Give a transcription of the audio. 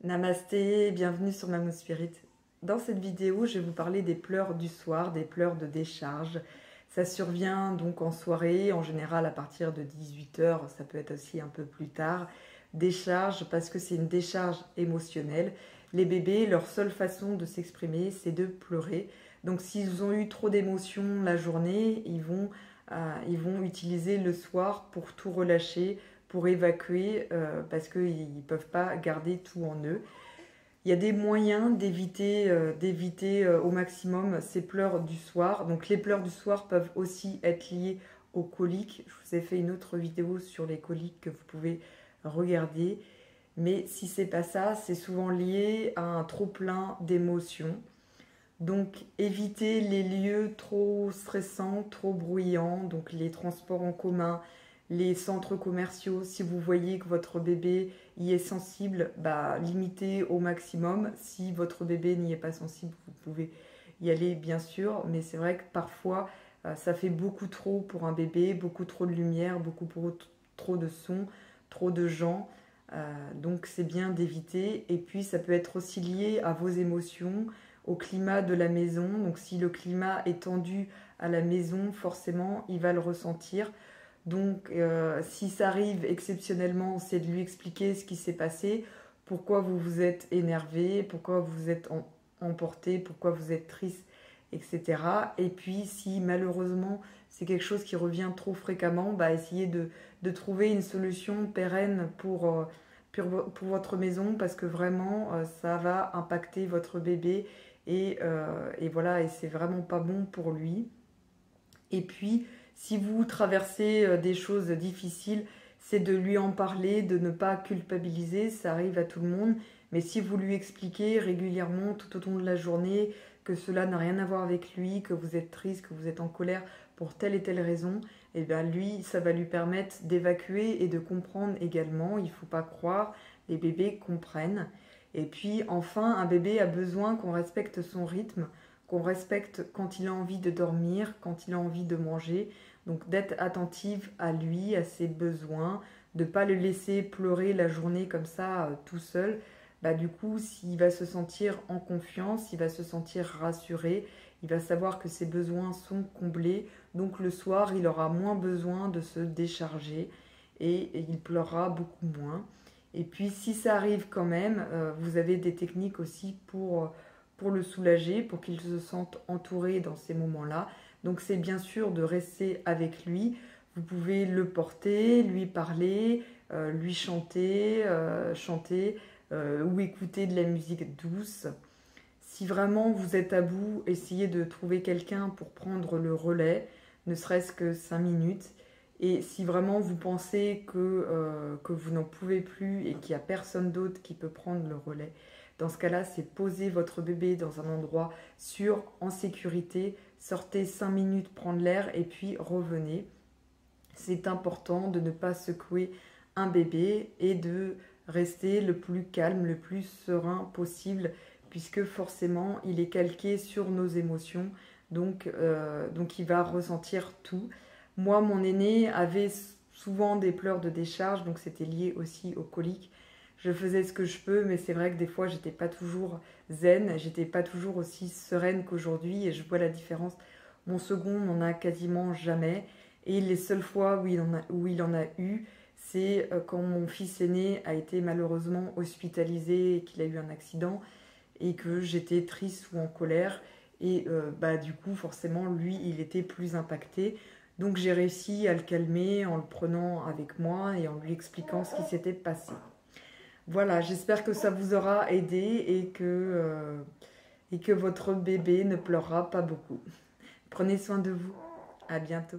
Namasté, bienvenue sur Mamou Spirit. Dans cette vidéo, je vais vous parler des pleurs du soir, des pleurs de décharge. Ça survient donc en soirée, en général à partir de 18 heures, ça peut être aussi un peu plus tard. Décharge parce que c'est une décharge émotionnelle. Les bébés, leur seule façon de s'exprimer, c'est de pleurer. Donc s'ils ont eu trop d'émotions la journée, ils vont utiliser le soir pour tout relâcher, pour évacuer, parce qu'ils ne peuvent pas garder tout en eux. Il y a des moyens d'éviter au maximum ces pleurs du soir. Donc les pleurs du soir peuvent aussi être liées aux coliques. Je vous ai fait une autre vidéo sur les coliques que vous pouvez regarder. Mais si c'est pas ça, c'est souvent lié à un trop plein d'émotions. Donc évitez les lieux trop stressants, trop bruyants, donc les transports en commun, les centres commerciaux. Si vous voyez que votre bébé y est sensible, limitez au maximum. Si votre bébé n'y est pas sensible, vous pouvez y aller bien sûr, mais c'est vrai que parfois ça fait beaucoup trop pour un bébé, beaucoup trop de lumière, trop de son, trop de gens. Donc c'est bien d'éviter. Et puis ça peut être aussi lié à vos émotions, au climat de la maison. Donc si le climat est tendu à la maison, forcément il va le ressentir. Donc si ça arrive exceptionnellement, c'est de lui expliquer ce qui s'est passé, pourquoi vous vous êtes énervé, pourquoi vous vous êtes emporté, pourquoi vous êtes triste, etc. Et puis si malheureusement c'est quelque chose qui revient trop fréquemment, essayez de trouver une solution pérenne pour votre maison, parce que vraiment ça va impacter votre bébé et voilà, et c'est vraiment pas bon pour lui. Et puis si vous traversez des choses difficiles, c'est de lui en parler, de ne pas culpabiliser, ça arrive à tout le monde. Mais si vous lui expliquez régulièrement tout au long de la journée que cela n'a rien à voir avec lui, que vous êtes triste, que vous êtes en colère pour telle et telle raison, et bien lui, ça va lui permettre d'évacuer et de comprendre également. Il ne faut pas croire, les bébés comprennent. Et puis enfin, un bébé a besoin qu'on respecte son rythme, qu'on respecte quand il a envie de dormir, quand il a envie de manger. Donc d'être attentive à lui, à ses besoins, de ne pas le laisser pleurer la journée comme ça tout seul. Du coup, s'il va se sentir en confiance, il va se sentir rassuré, il va savoir que ses besoins sont comblés. Donc le soir, il aura moins besoin de se décharger et il pleurera beaucoup moins. Et puis si ça arrive quand même, vous avez des techniques aussi pour le soulager, pour qu'il se sente entouré dans ces moments-là. Donc c'est bien sûr de rester avec lui. Vous pouvez le porter, lui parler, lui chanter ou écouter de la musique douce. Si vraiment vous êtes à bout, essayez de trouver quelqu'un pour prendre le relais, ne serait-ce que 5 minutes. Et si vraiment vous pensez que vous n'en pouvez plus et qu'il n'y a personne d'autre qui peut prendre le relais, dans ce cas-là, c'est poser votre bébé dans un endroit sûr, en sécurité, sortez 5 minutes prendre l'air et puis revenez. C'est important de ne pas secouer un bébé et de rester le plus calme, le plus serein possible, puisque forcément il est calqué sur nos émotions, donc il va ressentir tout. Moi, mon aîné avait souvent des pleurs de décharge, donc c'était lié aussi aux coliques. Je faisais ce que je peux, mais c'est vrai que des fois j'étais pas toujours zen, j'étais pas toujours aussi sereine qu'aujourd'hui, et je vois la différence. Mon second n'en a quasiment jamais, et les seules fois où il en a eu, c'est quand mon fils aîné a été malheureusement hospitalisé et qu'il a eu un accident et que j'étais triste ou en colère. Et du coup, forcément, lui, il était plus impacté. Donc j'ai réussi à le calmer en le prenant avec moi et en lui expliquant ce qui s'était passé. Voilà, j'espère que ça vous aura aidé et que votre bébé ne pleurera pas beaucoup. Prenez soin de vous. À bientôt.